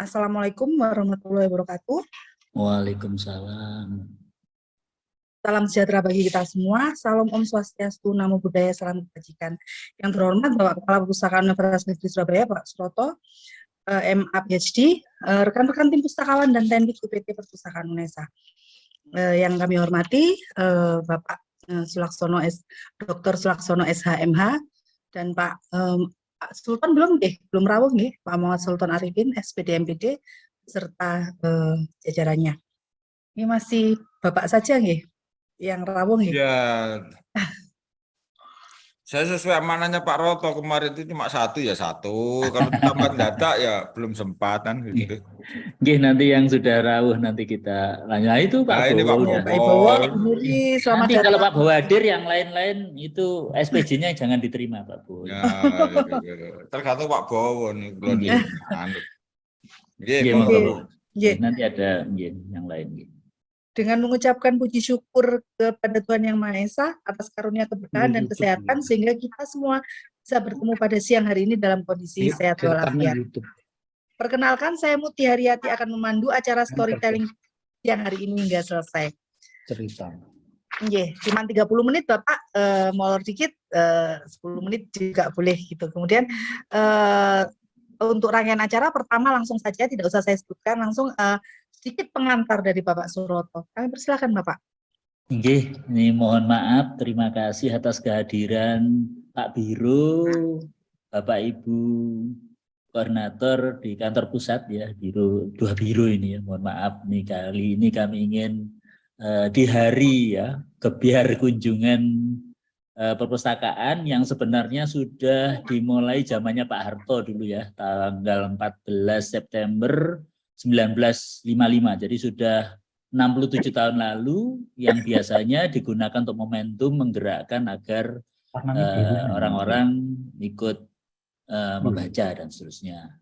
Assalamualaikum warahmatullahi wabarakatuh. Waalaikumsalam. Salam sejahtera bagi kita semua. Salam Om Swastiastu, Namo Buddhaya, Salam Kebajikan. Yang terhormat Bapak Kepala Perpustakaan Universitas Negeri Surabaya, Pak Suroto, MA PhD, rekan-rekan tim pustakawan dan teknik UPT Perpustakaan UNESA. Yang kami hormati Bapak Sulaksono Dr. Sulaksono SHMH dan Pak Sultan belum rawuh nggih, Pak Muhammad Sultan Arifin SPD MPD serta jajarannya. Ini masih Bapak saja nggih yang rawuh nggih. Ya, saya sesuai amanahnya Pak Roto kemarin itu cuma satu. Kalau tambah dadak ya belum sempat kan gitu. Nggih, nanti yang sudah rawuh nanti kita lanjut. Nah, itu Pak Nah, ini Pak Bowo ya. Pak Ibowo, selamat Nanti datang. kalau Pak Bowo hadir, yang lain-lain itu SPJ-nya jangan diterima Pak Bowo. Ya, tergantung Pak Bowo nih. Nggih, Monggo. nanti ada yang lain. Dengan mengucapkan puji syukur kepada Tuhan Yang Maha Esa atas karunia keberkahan dan kesehatan sehingga kita semua bisa bertemu pada siang hari ini dalam kondisi sehat walafiat. Perkenalkan, saya Muti Haryati akan memandu acara storytelling siang hari ini hingga selesai. Cerita. Cuma 30 menit Bapak, molor dikit 10 menit juga boleh gitu. Kemudian untuk rangkaian acara pertama langsung saja, tidak usah saya sebutkan, langsung sedikit pengantar dari Bapak Suroto. Kami persilakan Bapak. Nggih, ini mohon maaf, terima kasih atas kehadiran Pak Biro, Bapak Ibu koordinator di kantor pusat ya, dua biro ini ya. Mohon maaf nih, kali ini kami ingin di hari ya gebiar kunjungan perpustakaan yang sebenarnya sudah dimulai zamannya Pak Harto dulu ya, tanggal 14 September 1955. Jadi sudah 67 tahun lalu, yang biasanya digunakan untuk momentum menggerakkan agar orang-orang ikut membaca dan seterusnya.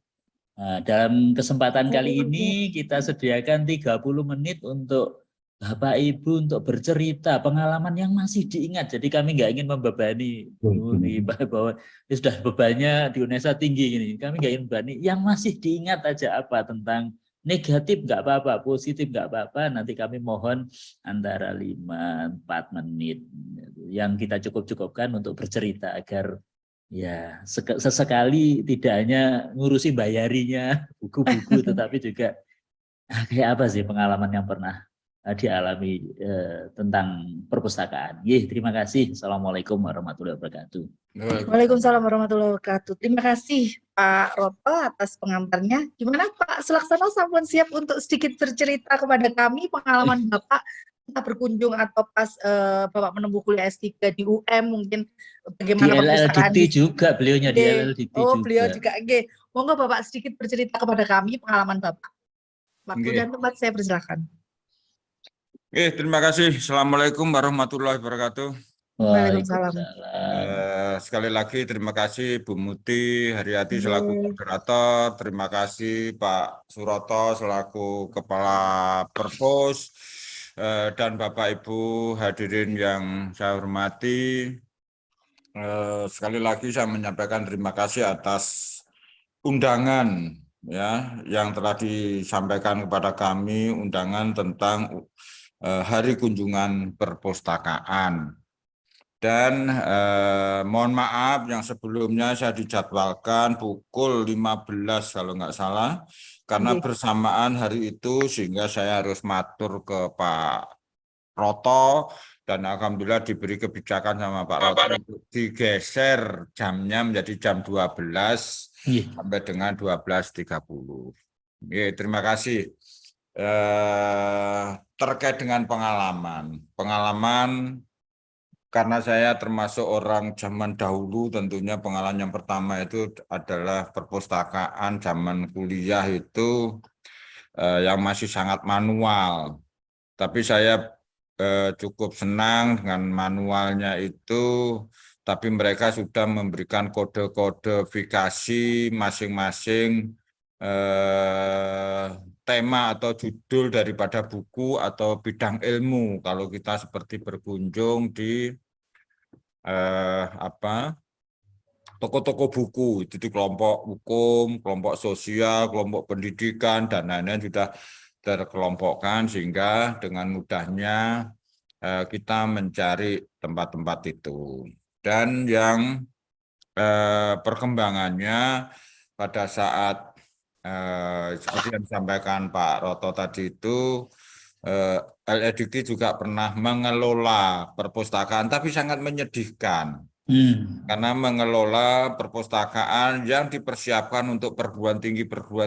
Dalam kesempatan kali ini kita sediakan 30 menit untuk Bapak Ibu untuk bercerita pengalaman yang masih diingat. Jadi kami nggak ingin membebani bahwa sudah bebannya di UNESA tinggi ini. Kami nggak ingin membebani, yang masih diingat aja apa tentang negatif nggak apa-apa, positif nggak apa-apa. Nanti kami mohon antara 5-4 menit yang kita cukup-cukupkan untuk bercerita agar ya sesekali tidak hanya ngurusi bayarinya buku-buku, tetapi juga kayak apa sih pengalaman yang pernah dialami tentang perpustakaan. Terima kasih. Assalamualaikum warahmatullahi wabarakatuh. Waalaikumsalam warahmatullahi wabarakatuh. Terima kasih Pak Roto atas pengantarnya. Gimana Pak Sulaksono, sampun siap untuk sedikit bercerita kepada kami pengalaman Bapak kita berkunjung atau pas Bapak menempuh kuliah S3 di UM, mungkin bagaimana perpustakaan di LLDT juga, beliaunya di LLDT juga. Beliau juga. Monggo Bapak sedikit bercerita kepada kami pengalaman Bapak. Waktu dan tempat saya persilakan. Terima kasih. Assalamualaikum warahmatullahi wabarakatuh. Waalaikumsalam. Sekali lagi terima kasih Bu Muti Haryati selaku moderator, terima kasih Pak Suroto selaku Kepala Perpus, dan Bapak Ibu hadirin yang saya hormati. Sekali lagi saya menyampaikan terima kasih atas undangan ya yang telah disampaikan kepada kami, undangan tentang Hari Kunjungan Perpustakaan. Dan mohon maaf yang sebelumnya saya dijadwalkan pukul 15 kalau nggak salah, karena bersamaan hari itu sehingga saya harus matur ke Pak Roto, dan alhamdulillah diberi kebijakan sama Pak Roto untuk digeser jamnya menjadi jam 12 sampai dengan 12.30. Terima kasih. Terkait dengan pengalaman karena saya termasuk orang zaman dahulu, tentunya pengalaman yang pertama itu adalah perpustakaan zaman kuliah itu yang masih sangat manual. Tapi saya cukup senang dengan manualnya itu, tapi mereka sudah memberikan kode-kodifikasi masing-masing tema atau judul daripada buku atau bidang ilmu. Kalau kita seperti berkunjung di toko-toko buku itu di kelompok hukum, kelompok sosial, kelompok pendidikan dan lain-lain sudah terkelompokkan sehingga dengan mudahnya kita mencari tempat-tempat itu. Dan yang perkembangannya pada saat seperti yang disampaikan Pak Roto tadi itu, LEDG juga pernah mengelola perpustakaan, tapi sangat menyedihkan. Karena mengelola perpustakaan yang dipersiapkan untuk perguruan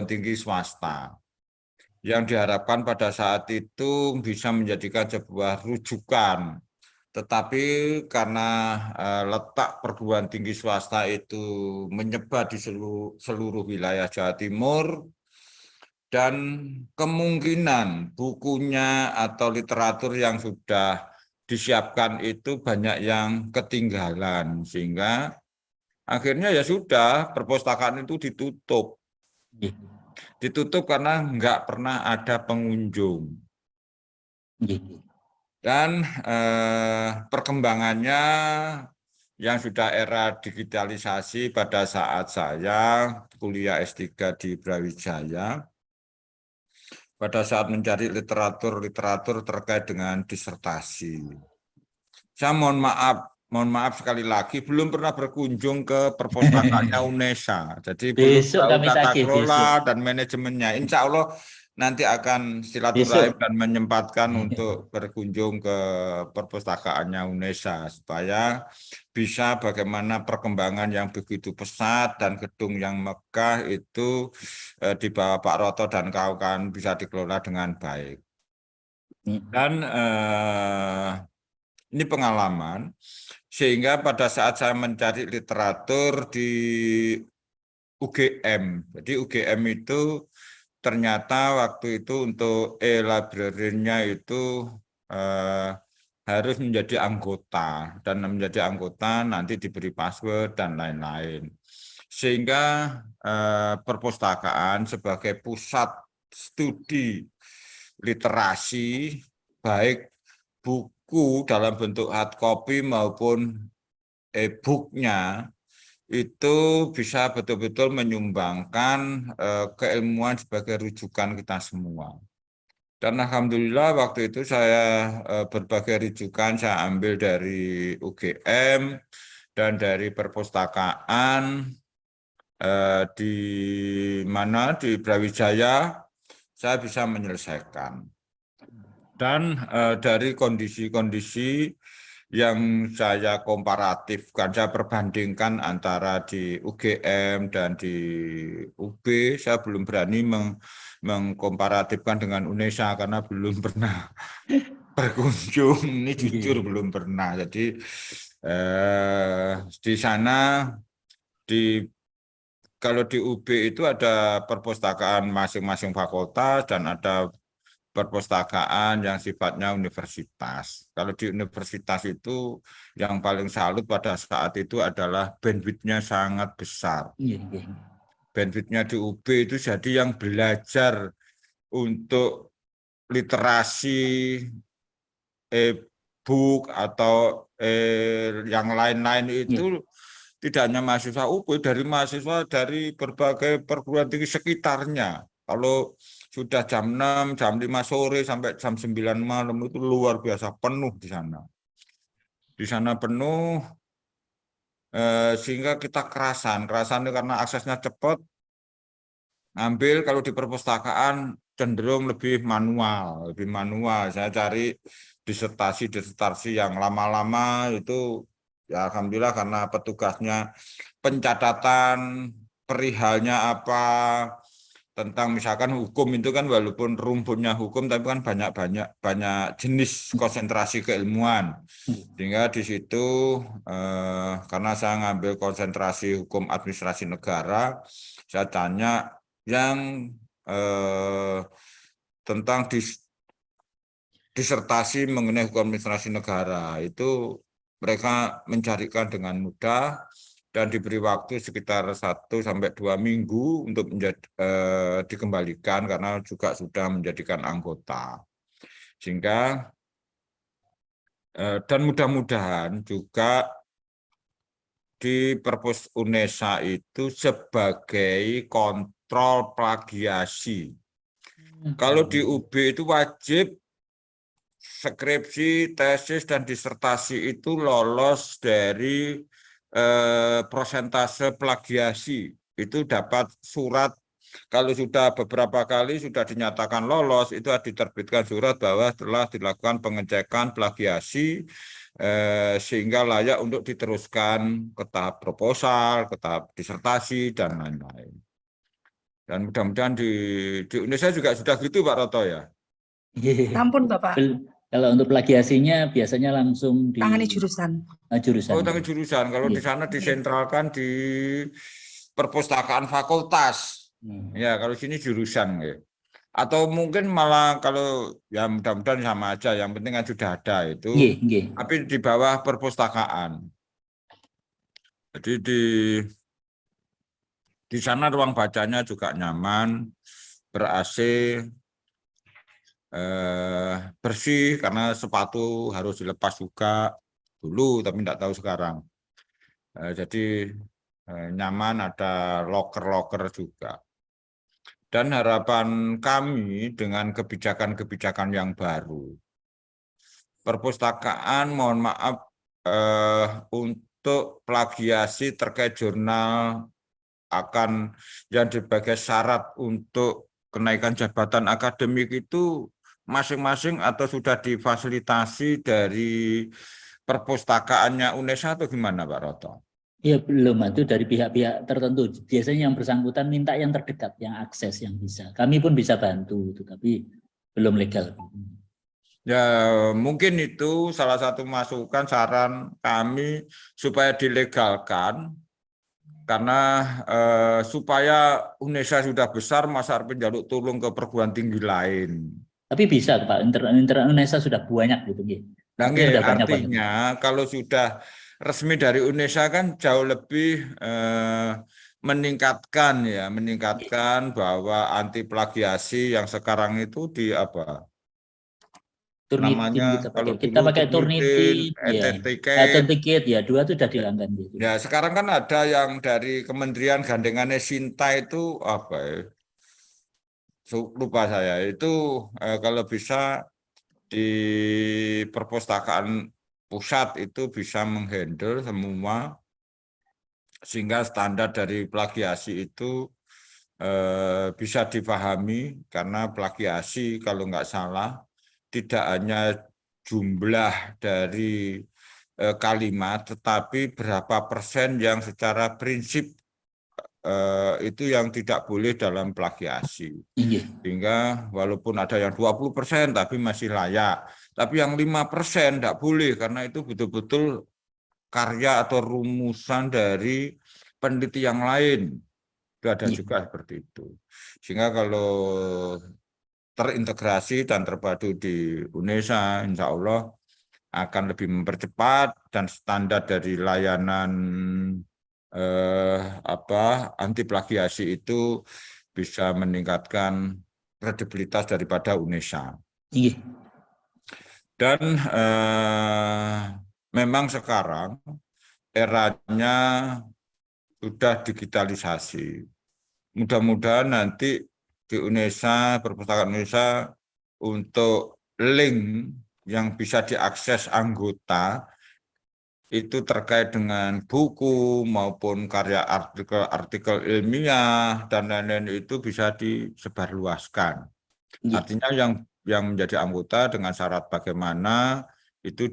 tinggi swasta. Yang diharapkan pada saat itu bisa menjadikan sebuah rujukan. Tetapi karena letak perguruan tinggi swasta itu menyebar di seluruh wilayah Jawa Timur, dan kemungkinan bukunya atau literatur yang sudah disiapkan itu banyak yang ketinggalan, sehingga akhirnya ya sudah perpustakaan itu ditutup. Ditutup karena nggak pernah ada pengunjung. Dan perkembangannya yang sudah era digitalisasi pada saat saya kuliah S3 di Brawijaya, pada saat mencari literatur terkait dengan disertasi. Saya mohon maaf sekali lagi, belum pernah berkunjung ke perpustakaannya UNESA. Jadi belum Besok tahu kami tata tagih, besok. kelola dan manajemennya. Insya Allah nanti akan silaturahim dan menyempatkan untuk berkunjung ke perpustakaannya UNESA supaya bisa bagaimana perkembangan yang begitu pesat dan gedung yang megah itu di bawah Pak Roto dan kawan-kawan bisa dikelola dengan baik. Dan ini pengalaman, sehingga pada saat saya mencari literatur di UGM, jadi UGM itu ternyata waktu itu untuk e-library-nya itu harus menjadi anggota, dan menjadi anggota nanti diberi password dan lain-lain. Sehingga perpustakaan sebagai pusat studi literasi, baik buku dalam bentuk hard copy maupun e-booknya, itu bisa betul-betul menyumbangkan keilmuan sebagai rujukan kita semua. Dan alhamdulillah waktu itu saya berbagai rujukan saya ambil dari UGM dan dari perpustakaan di mana di Brawijaya saya bisa menyelesaikan. Dan dari kondisi-kondisi yang saya komparatifkan, saya perbandingkan antara di UGM dan di UB, saya belum berani mengkomparatifkan dengan UNESA karena belum pernah berkunjung. Ini jujur belum pernah. Jadi di sana kalau di UB itu ada perpustakaan masing-masing fakultas dan ada perpustakaan yang sifatnya universitas. Kalau di universitas itu yang paling salut pada saat itu adalah bandwidth-nya sangat besar. Bandwidth-nya di UB itu jadi yang belajar untuk literasi e-book atau yang lain-lain itu tidak hanya mahasiswa UB, dari mahasiswa dari berbagai perguruan tinggi sekitarnya. Kalau sudah jam 6, jam 5 sore sampai jam 9 malam itu luar biasa penuh di sana. Di sana penuh sehingga kita kerasan itu karena aksesnya cepat. Ambil kalau di perpustakaan cenderung lebih manual. Saya cari disertasi yang lama-lama itu ya alhamdulillah karena petugasnya pencatatan perihalnya apa, tentang misalkan hukum itu kan walaupun rumputnya hukum tapi kan banyak jenis konsentrasi keilmuan, sehingga di situ karena saya ngambil konsentrasi hukum administrasi negara, saya tanya yang tentang disertasi mengenai hukum administrasi negara itu mereka mencarikan dengan mudah dan diberi waktu sekitar 1-2 minggu untuk dikembalikan karena juga sudah menjadikan anggota. Sehingga dan mudah-mudahan juga di Perpus UNESA itu sebagai kontrol plagiasi. Kalau di UB itu wajib skripsi, tesis, dan disertasi itu lolos dari prosentase plagiasi. Itu dapat surat, kalau sudah beberapa kali sudah dinyatakan lolos, itu diterbitkan surat bahwa telah dilakukan pengecekan plagiasi sehingga layak untuk diteruskan ke tahap proposal, ke tahap disertasi, dan lain-lain. Dan mudah-mudahan di Indonesia juga sudah gitu Pak Roto ya? Ampun Bapak, Kalau untuk plagiasinya biasanya langsung di tangani jurusan. jurusan. Oh, tanggung jurusan. Kalau di sana disentralkan di perpustakaan fakultas. Ya, kalau sini jurusan ya. Atau mungkin malah kalau ya mudah-mudahan sama aja. Yang penting kan sudah ada itu. Tapi di bawah perpustakaan. Jadi di sana ruang bacanya juga nyaman, ber-AC, bersih karena sepatu harus dilepas juga dulu, tapi tidak tahu sekarang. Jadi nyaman, ada loker-loker juga. Dan harapan kami dengan kebijakan-kebijakan yang baru, perpustakaan mohon maaf untuk plagiasi terkait jurnal akan yang sebagai syarat untuk kenaikan jabatan akademik itu masing-masing atau sudah difasilitasi dari perpustakaannya UNESA atau gimana Pak Roto? Iya belum, itu dari pihak-pihak tertentu. Biasanya yang bersangkutan minta yang terdekat, yang akses, yang bisa. Kami pun bisa bantu, tapi belum legal. Ya mungkin itu salah satu masukan saran kami supaya dilegalkan, karena supaya UNESA sudah besar, masa harus menjaluk tolong ke perguruan tinggi lain. Tapi bisa Pak, Indonesia sudah banyak gitu. Nah, artinya kalau sudah resmi dari UNESA kan jauh lebih meningkatkan bahwa anti plagiasi yang sekarang itu di apa namanya, kalau kita dulu pakai Turnitin, Ticket ya, 2 itu sudah dihilangkan gitu. Ya sekarang kan ada yang dari Kementerian gandengannya Sinta itu apa ya? Lupa saya itu kalau bisa di perpustakaan pusat itu bisa menghandle semua, sehingga standar dari plagiasi itu bisa dipahami, karena plagiasi kalau nggak salah tidak hanya jumlah dari kalimat, tetapi berapa persen yang secara prinsip itu yang tidak boleh dalam plagiasi. Sehingga walaupun ada yang 20% tapi masih layak. Tapi yang 5% tidak boleh, karena itu betul-betul karya atau rumusan dari peneliti yang lain. Itu ada juga seperti itu. Sehingga kalau terintegrasi dan terpadu di UNESA, insya Allah akan lebih mempercepat, dan standar dari layanan anti plagiasi itu bisa meningkatkan kredibilitas daripada UNESA. Dan memang sekarang eranya sudah digitalisasi. Mudah-mudahan nanti di UNESA, perpustakaan UNESA, untuk link yang bisa diakses anggota itu terkait dengan buku maupun karya artikel ilmiah dan lain-lain itu bisa disebarluaskan. Artinya yang menjadi anggota dengan syarat bagaimana itu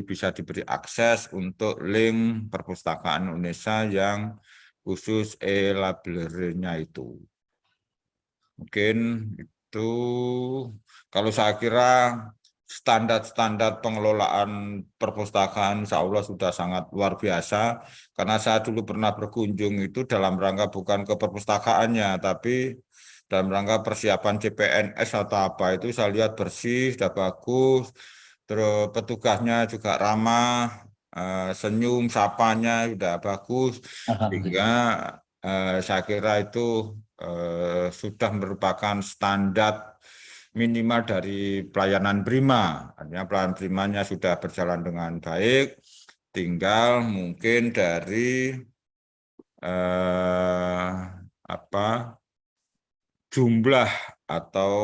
bisa diberi akses untuk link perpustakaan UNESA yang khusus e-library-nya itu. Mungkin itu kalau saya kira standar-standar pengelolaan perpustakaan insya Allah sudah sangat luar biasa, karena saya dulu pernah berkunjung itu dalam rangka bukan ke perpustakaannya, tapi dalam rangka persiapan CPNS atau apa, itu saya lihat bersih, sudah bagus, terus petugasnya juga ramah, senyum, sapanya sudah bagus, sehingga saya kira itu sudah merupakan standar minimal dari pelayanan prima. Artinya pelayanan primanya sudah berjalan dengan baik, tinggal mungkin dari jumlah atau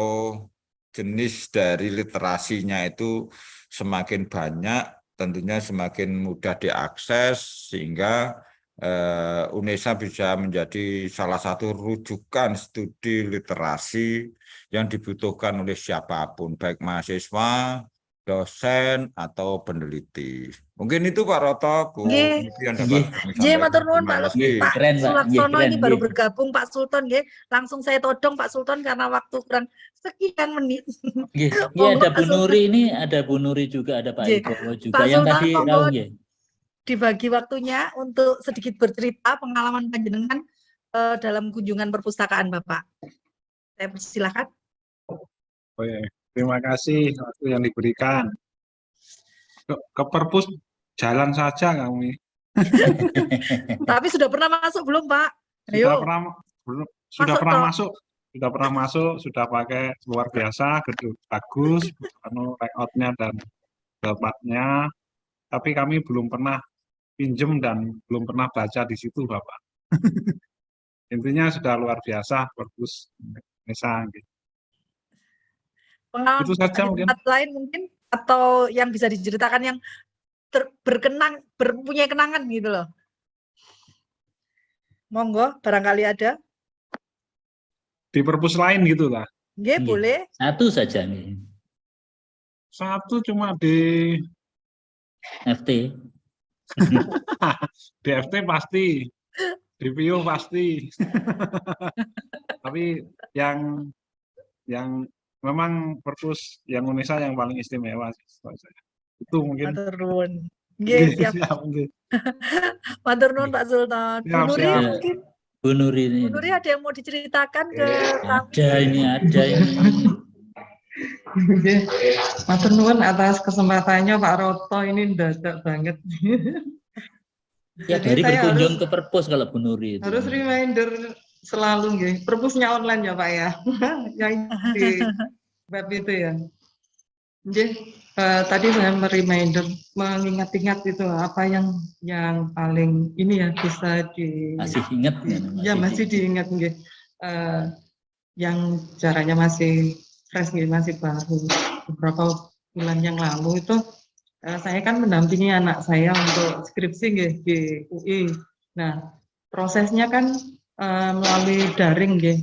jenis dari literasinya itu semakin banyak, tentunya semakin mudah diakses, sehingga UNESA bisa menjadi salah satu rujukan studi literasi yang dibutuhkan oleh siapapun, baik mahasiswa, dosen, atau peneliti. Mungkin itu Pak Roto, Bu Nggih. Muti yang dapat kami Nggih, matur sampaikan. nuwun Terima Pak kasih. Pak Keren, Pak. Sulaksono Keren, ini baru nggih. bergabung Pak Sultan nggih. Langsung saya todong Pak Sultan karena waktu kurang sekian menit. Nggih, Monggo, ada Pak Bu Sultan. Nuri ini, ada Bu Nuri juga, ada Pak Nggih. Ibowo juga Pak yang Sultan, tadi monggo tahu nggih. dibagi waktunya untuk sedikit bercerita pengalaman panjenengan dalam kunjungan perpustakaan Bapak. Saya persilahkan. Oh, ya. Terima kasih waktu yang diberikan. Ke perpus jalan saja kami. Tapi sudah pernah masuk belum Pak? Sudah Ayo. pernah belum? Sudah Masuk pernah toh. masuk. Sudah pernah masuk. Sudah pakai luar biasa, gedung bagus, layoutnya dan tempatnya. Tapi kami belum pernah pinjem dan belum pernah baca di situ, Bapak. Intinya sudah luar biasa perpus Indonesia. Pengalaman Itu saja di mungkin. tempat lain mungkin atau yang bisa diceritakan yang berpunya kenangan gitu loh. Monggo, barangkali ada. Di perpus lain gitu lah. Nggih, boleh. Satu saja nih. Satu cuma di FT. DFT pasti, DPO pasti. Tapi yang memang perpus yang Indonesia yang paling istimewa sih. Itu mungkin. Matur nuwun. Nggih, siap. Matur nuwun Pak Sultan. Bu Nuri siap. mungkin. Bu Nuri ini. Bu Nuri ada yang mau diceritakan ke kami? Ada ini. Matur nuwun atas kesempatannya Pak Roto, ini mendadak banget. Tiap Jadi hari saya berkunjung ke perpus kalau Bu Nuri itu. harus reminder selalu nggih. Perpusnya online ya Pak ya. Yang di web itu ya. Nggih, tadi saya reminder mengingat-ingat itu apa yang paling ini ya bisa di Masih ingat kan? Ya masih diingat nggih. Yang jaraknya masih fresh nggih, masih baru. Beberapa bulan yang lalu itu saya kan mendampingi anak saya untuk skripsi nggih di UI. Nah, prosesnya kan melalui daring nggih.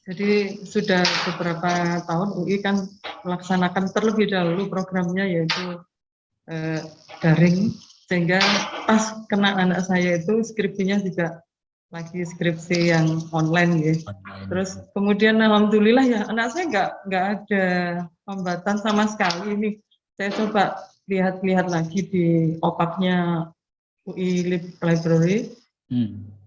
Jadi sudah beberapa tahun UI kan melaksanakan terlebih dahulu programnya yaitu daring, sehingga pas kena anak saya itu skripsinya juga lagi skripsi yang online ya. Terus kemudian alhamdulillah ya anak saya nggak ada hambatan sama sekali ini. Saya coba lihat-lihat lagi di OPAC-nya UI Library.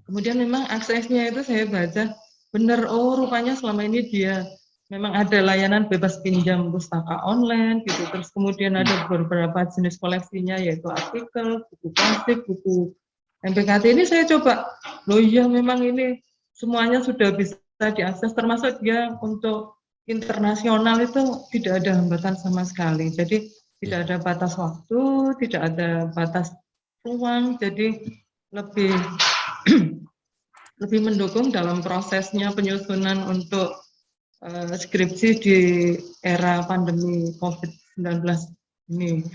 Kemudian memang aksesnya itu saya baca benar, oh rupanya selama ini dia memang ada layanan bebas pinjam pustaka online gitu. Terus kemudian ada beberapa jenis koleksinya yaitu artikel, buku plastik, buku MPKT. Ini saya coba, loh iya memang ini semuanya sudah bisa diakses, termasuk dia untuk internasional itu tidak ada hambatan sama sekali. Jadi tidak ada batas waktu, tidak ada batas ruang, jadi lebih mendukung dalam prosesnya penyusunan untuk skripsi di era pandemi COVID-19 ini.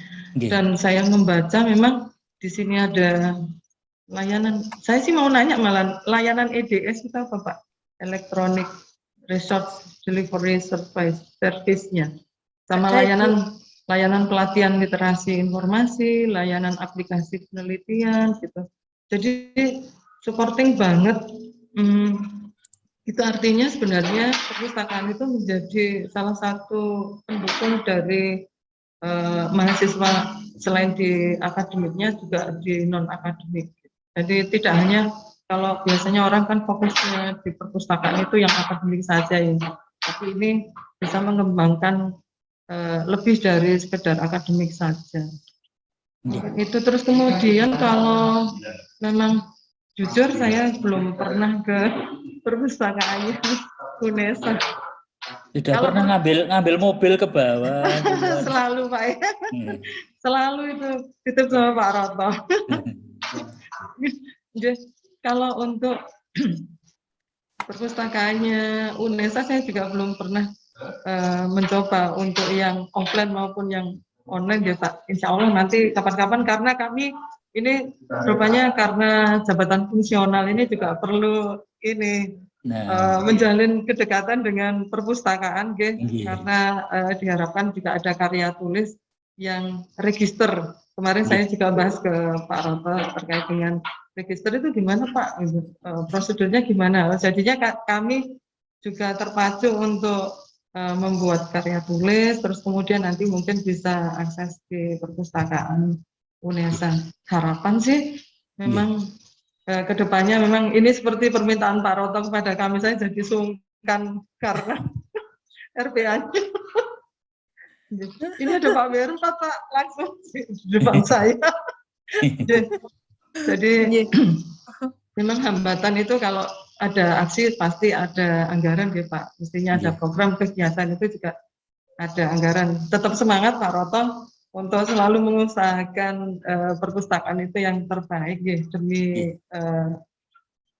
Dan saya membaca memang di sini ada layanan, saya sih mau nanya malah layanan EDS itu apa Pak? Electronic Resource Delivery Service-nya. Sama layanan pelatihan literasi informasi, layanan aplikasi penelitian gitu. Jadi supporting banget. Itu artinya sebenarnya perpustakaan itu menjadi salah satu pendukung dari mahasiswa selain di akademiknya juga di non akademik. Jadi tidak hanya kalau biasanya orang kan fokusnya di perpustakaan itu yang akademik saja ya, tapi ini bisa mengembangkan lebih dari sekedar akademik saja. Itu terus kemudian kalau memang jujur saya belum pernah ke perpustakaannya UNESA. Sudah Kalau pernah ngambil mobil ke bawah. selalu Pak ya. Selalu itu titip sama Pak Roto. Kalau untuk perpustakaannya UNESA saya juga belum pernah mencoba untuk yang offline maupun yang online ya Pak. Insya Allah nanti kapan-kapan, karena kami ini rupanya karena jabatan fungsional ini juga perlu ini menjalin kedekatan dengan perpustakaan, karena diharapkan juga ada karya tulis yang register. Kemarin saya juga bahas ke Pak Roto terkait dengan register itu gimana Pak, prosedurnya gimana. Jadinya kami juga terpacu untuk membuat karya tulis, terus kemudian nanti mungkin bisa akses di perpustakaan UNESA. Harapan sih memang kedepannya memang ini seperti permintaan Pak Roto kepada kami, saya jadi sungkan karena RPA-nya. Ini ada Pak Beru, Pak langsung di depan saya. Jadi memang hambatan itu kalau ada aksi pasti ada anggaran ya Pak. Mestinya ada program kegiatan itu juga ada anggaran. Tetap semangat Pak Roto untuk selalu mengusahakan perpustakaan itu yang terbaik ya, demi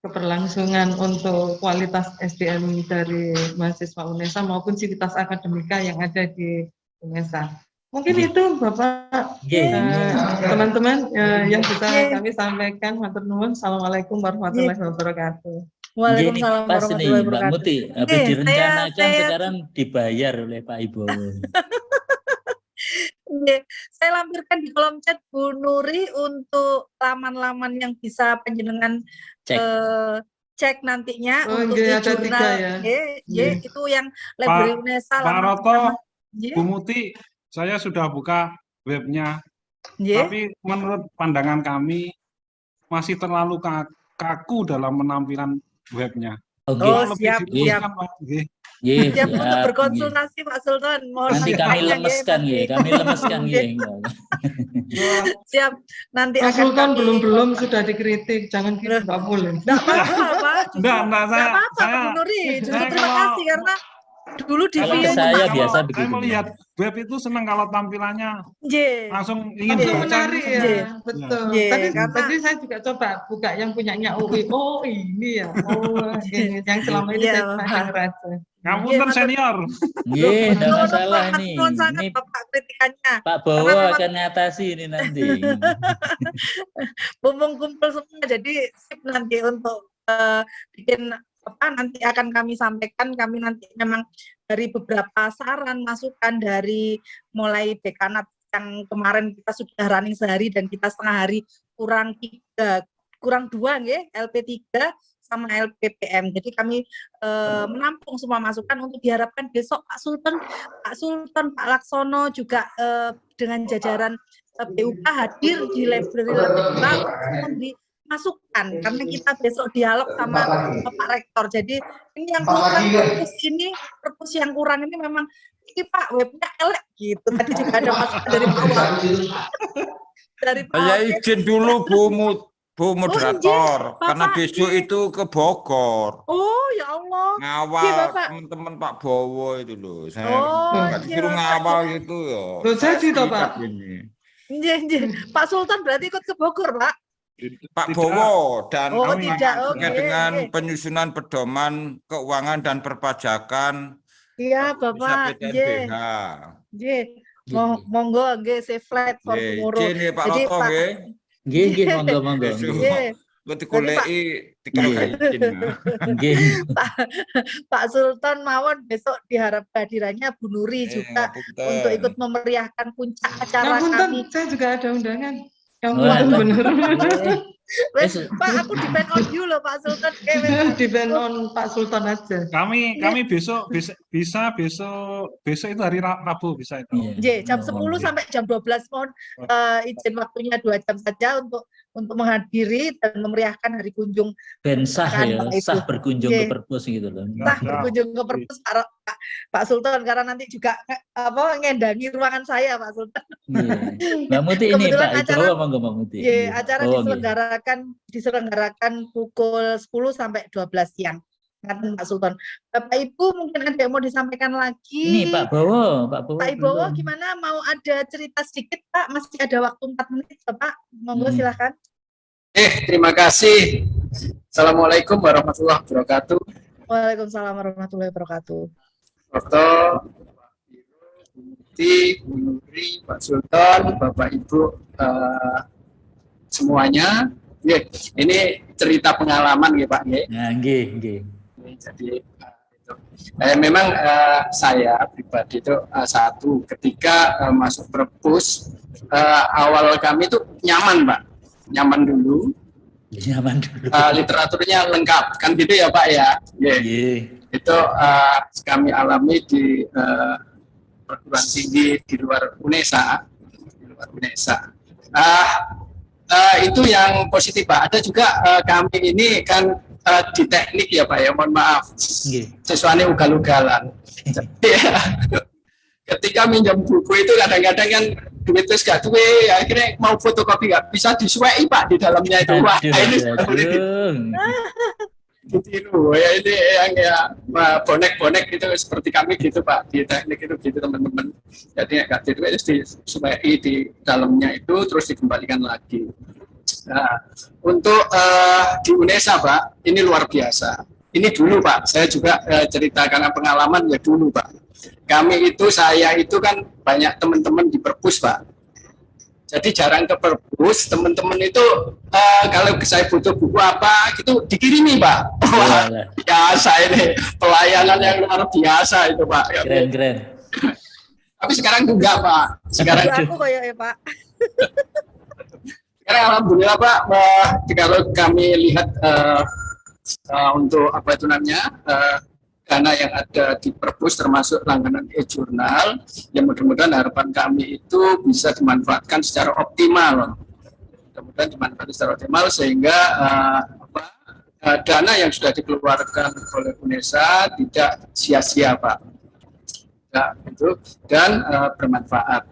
keberlangsungan untuk kualitas SDM dari mahasiswa UNESA maupun sivitas akademika yang ada di UNESA. Mungkin itu Bapak, teman-teman yang bisa kami sampaikan. Matur nuwun. Assalamualaikum warahmatullahi wabarakatuh. Waalaikumsalam Pas nih warahmatullahi Mbak wabarakatuh. Muti, habis direncanakan sekarang dibayar oleh Pak Ibowo. Saya lampirkan di kolom chat Bu Nuri untuk laman-laman yang bisa panjenengan cek nantinya untuk di jurnal. Itu yang Library UNESA. Pak Roto, Bu Muti, saya sudah buka webnya, tapi menurut pandangan kami masih terlalu kaku dalam penampilan webnya. Siap. Siap untuk berkonsultasi Pak Sultan. Nanti kami lemeskan Siap. Nanti Pak Sultan belum sudah dikritik, jangan gitu, nggak boleh. Nggak apa-apa. Nggak apa-apa Bu Nuri. Justru terima kasih karena dulu di video saya biasa begitu. Saya melihat web itu senang kalau tampilannya langsung ingin menarik ya. Betul. Tadi saya juga coba buka yang punyanya UI. Oh ini ya. Oh ini yang selama ini saya pernah raja. Kamu kan senior. Tidak masalah nih. Ini Bapak kritikannya. Pak Bowo akan ngatasi ini nanti. Mumpung kumpul semua, jadi sip nanti untuk bikin nanti akan kami sampaikan. Kami nanti memang dari beberapa saran masukan dari mulai dekanat yang kemarin kita sudah running sehari dan kita setengah hari kurang 2 ya, LP3 sama LPPM. Jadi kami menampung semua masukan untuk diharapkan besok Pak Sultan, Pak Laksono juga dengan jajaran BUK hadir di library kita memberi masukan, karena kita besok dialog sama Pak Rektor. Jadi ini yang kurang, perpus yang kurang ini memang ini Pak webnya elek gitu. Tadi juga ada masukan dari Pak Saya izin dulu Bu moderator, karena besok itu ke Bogor. Oh ya Allah. Ngawal teman-teman Pak Bowo itu loh. Saya nggak disuruh ngawal gitu ya. Jadi toh Pak. Pak Sultan berarti ikut ke Bogor Pak? Pak Bowo dan terkait dengan penyusunan pedoman keuangan dan perpajakan. Iya Bapak. Monggo nggih saya flat for tomorrow. Jadi Pak Roto nggih. Monggo. Pak Sultan mawon besok diharap kehadirannya Bu Nuri juga untuk ikut memeriahkan puncak acara kami. Saya juga ada undangan. Benar. Pak, aku depend on you loh Pak Sultan. Depend on Pak Sultan aja. Kami besok itu hari Rabu bisa itu. Jam 10 sampai jam 12 mohon izin waktunya 2 jam saja untuk menghadiri dan memeriahkan hari kunjung. Ben sah berkunjung ke perpus gitu loh. Sah berkunjung ke perpus Pak Sultan, karena nanti juga ngendangi ruangan saya Pak Sultan. Mbak Muti ini Pak Ibowo monggo Mbak Muti. Acara diselenggarakan pukul 10 sampai 12 siang. Pak Sultan. Bapak Ibu mungkin ada yang mau disampaikan lagi. Ini Pak Bowo, Pak Bowo. Pak Ibowo belum. gimana, mau ada cerita sedikit Pak? Masih ada waktu 4 menit Bapak, monggo silahkan. Terima kasih. Assalamualaikum warahmatullahi wabarakatuh. Waalaikumsalam warahmatullahi wabarakatuh. Foto, Bu Muti, Bu Nuri, Pak Sultan, Bapak Ibu semuanya. Ini cerita pengalaman ya Pak. Nah, nggih. Jadi itu. Memang saya pribadi itu satu ketika masuk perpus awal kami itu nyaman Pak, nyaman dulu. Nyaman dulu. Literaturnya lengkap kan gitu ya Pak ya. Itu kami alami di perguruan tinggi di luar UNESA. Itu yang positif Pak. Ada juga kami ini kan di teknik ya Pak ya, mohon maaf. Siswanya ugal-ugalan. Jadi ketika minjam buku itu kadang-kadang kan duitnya gak duwe, akhirnya mau fotokopi gak bisa disuai Pak di dalamnya itu. Wah, ini ditiru ya, ini yang ya bonek-bonek itu seperti kami gitu Pak, di teknik itu gitu teman-teman. Jadi nggak ditiru itu disuai di dalamnya itu terus dikembalikan lagi. Nah, untuk di UNESA Pak, ini luar biasa. Ini dulu Pak, saya juga ceritakan pengalaman ya dulu Pak. Kami itu, saya itu kan banyak teman-teman di perpus Pak. Jadi jarang ke perpus, teman-teman itu kalau saya butuh buku apa gitu dikirimi Pak. Wah, biasa ini pelayanan yang luar biasa itu Pak. Keren. Tapi sekarang enggak Pak. Sekarang aku kayak ya Pak. Sekarang alhamdulillah Pak, kalau kami lihat untuk apa itu namanya dana yang ada di perpus termasuk langganan e-jurnal, yang mudah-mudahan harapan kami itu bisa dimanfaatkan secara optimal. Mudah-mudahan dimanfaatkan secara optimal sehingga dana yang sudah dikeluarkan oleh UNESA tidak sia-sia Pak. Ya, itu dan bermanfaat.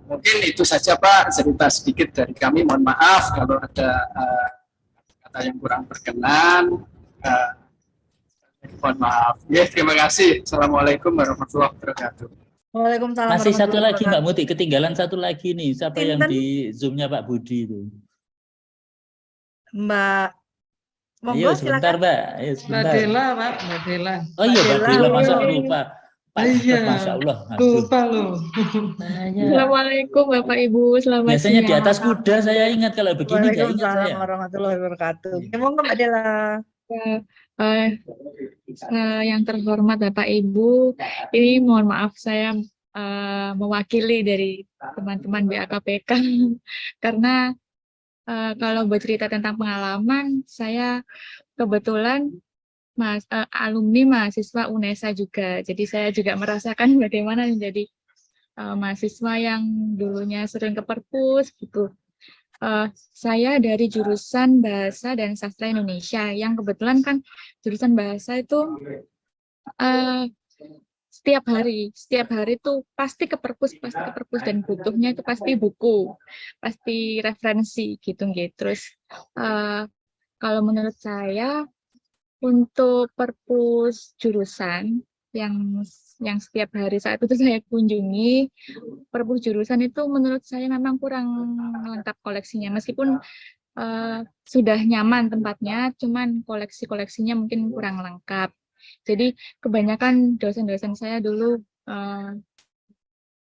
Mungkin itu saja Pak, cerita sedikit dari kami. Mohon maaf kalau ada kata yang kurang berkenan. Mohon maaf. Ya, terima kasih. Assalamualaikum warahmatullahi wabarakatuh. Waalaikumsalam. Masih satu lagi Mbak Muti, ketinggalan satu lagi nih. Siapa yang di Zoom-nya Pak Budi itu? Mbak. Monggo, Ayo sebentar silakan. Mbak. Ayo sebentar. Mbak Dela, Pak. Mbak Dela. Oh iya Mbak Dela, masa lupa. Pak, Iya. Masya Allah. Lupa loh. Assalamualaikum Bapak Ibu, selamat Biasanya siang. di atas kuda saya ingat, kalau begini nggak ingat Waalaikumsalam saya. warahmatullahi wabarakatuh. Monggo Mbak Dela. Yang terhormat Bapak Ibu, ini mohon maaf saya mewakili dari teman-teman BAKPK karena kalau bercerita tentang pengalaman, saya kebetulan alumni mahasiswa UNESA juga, jadi saya juga merasakan bagaimana menjadi mahasiswa yang dulunya sering ke perpus gitu. Saya dari jurusan Bahasa dan Sastra Indonesia, yang kebetulan kan jurusan bahasa itu setiap hari tuh pasti ke perpus dan butuhnya itu pasti buku, pasti referensi gitu. Terus kalau menurut saya untuk perpus jurusan yang setiap hari saat itu saya kunjungi, perpus jurusan itu menurut saya memang kurang lengkap koleksinya, meskipun sudah nyaman tempatnya, cuman koleksinya mungkin kurang lengkap. Jadi kebanyakan dosen-dosen saya dulu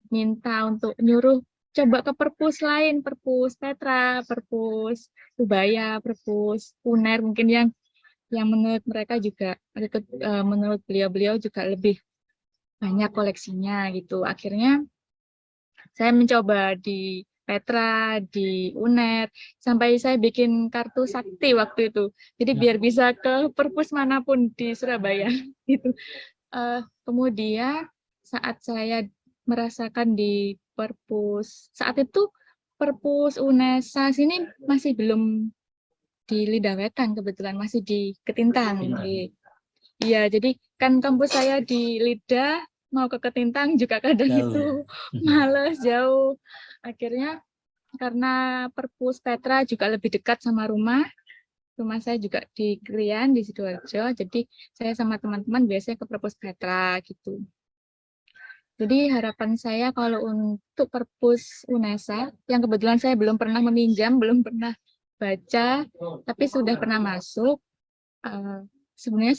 minta untuk nyuruh coba ke perpus lain, perpus Petra, perpus Ubaya, perpus UNER, mungkin yang menurut mereka juga, menurut beliau juga lebih banyak koleksinya gitu. Akhirnya saya mencoba di Petra, di UNER, sampai saya bikin kartu sakti waktu itu. Jadi biar bisa ke perpus manapun di Surabaya gitu. Kemudian saat saya merasakan di perpus, saat itu perpus UNESA sini masih belum di Lidah Wetan, kebetulan masih di Ketintang. Iya, jadi kan kampus saya di Lidah, mau ke Ketintang juga kadang itu males, jauh. Akhirnya karena perpus Petra juga lebih dekat sama rumah, rumah saya juga di Krian, di Sidoarjo. Jadi saya sama teman-teman biasanya ke perpus Petra gitu. Jadi harapan saya kalau untuk perpus UNESA, yang kebetulan saya belum pernah meminjam, belum pernah baca, tapi sudah pernah masuk, sebenarnya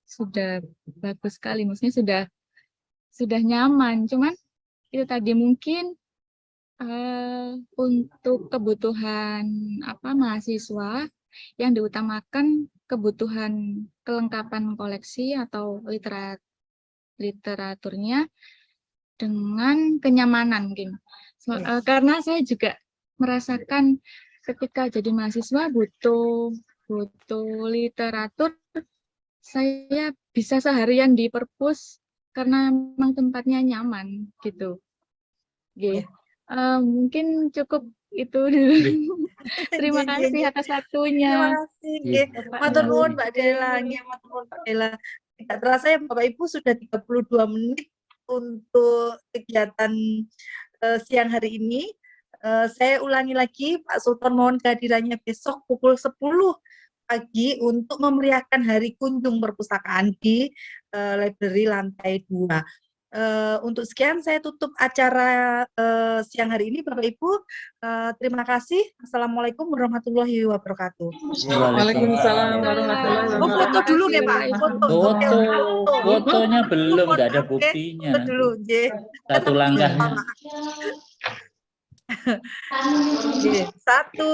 sudah bagus sekali, maksudnya sudah nyaman. Cuman itu tadi mungkin untuk kebutuhan mahasiswa yang diutamakan kebutuhan kelengkapan koleksi atau literaturnya dengan kenyamanan mungkin. Karena saya juga merasakan ketika jadi mahasiswa butuh literatur, saya bisa seharian di perpus karena memang tempatnya nyaman gitu. Oke. Mungkin cukup itu dulu. Terima kasih atas waktunya. Terima kasih. Matur nuwun Mbak Dela, matur nuwun Mbak Dela. Tidak terasa ya Bapak Ibu sudah 32 menit untuk kegiatan siang hari ini. Saya ulangi lagi, Pak Sultan mohon kehadirannya besok pukul 10 pagi untuk memeriahkan Hari Kunjung Perpustakaan di library lantai 2. Untuk sekian saya tutup acara siang hari ini Bapak Ibu. Terima kasih. Assalamualaikum warahmatullahi wabarakatuh. Waalaikumsalam warahmatullahi wabarakatuh. Foto dulu nih Pak. Fotonya belum, nggak ada buktinya. Foto dulu, Satu langkahnya. Satu,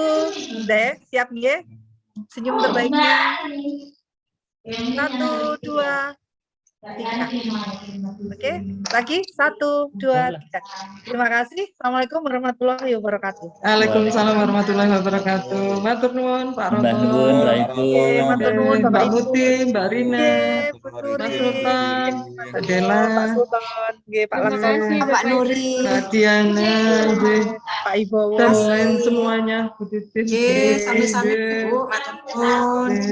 siap ya. Senyum terbaiknya. 1, 2, 3. Oke, lagi 1, 2, 3. Terima kasih. Assalamualaikum warahmatullahi wabarakatuh. Waalaikumsalam warahmatullahi wabarakatuh. Matur nuwun Pak Roto. Mbak nuwun, Mbak Ibu. Matur nuwun Mbak Bapak Ibu. Muti, Mbak Rina, Bu Nuri, Mas Sultan, Mbak Dela, Pak Sultan, Pak Terima kasih Laksana, Pak Nuri. Mbak Diana, Pak Ibowo. dan lain semuanya. Bu Titin. Sami-sami Bu, matur nuwun.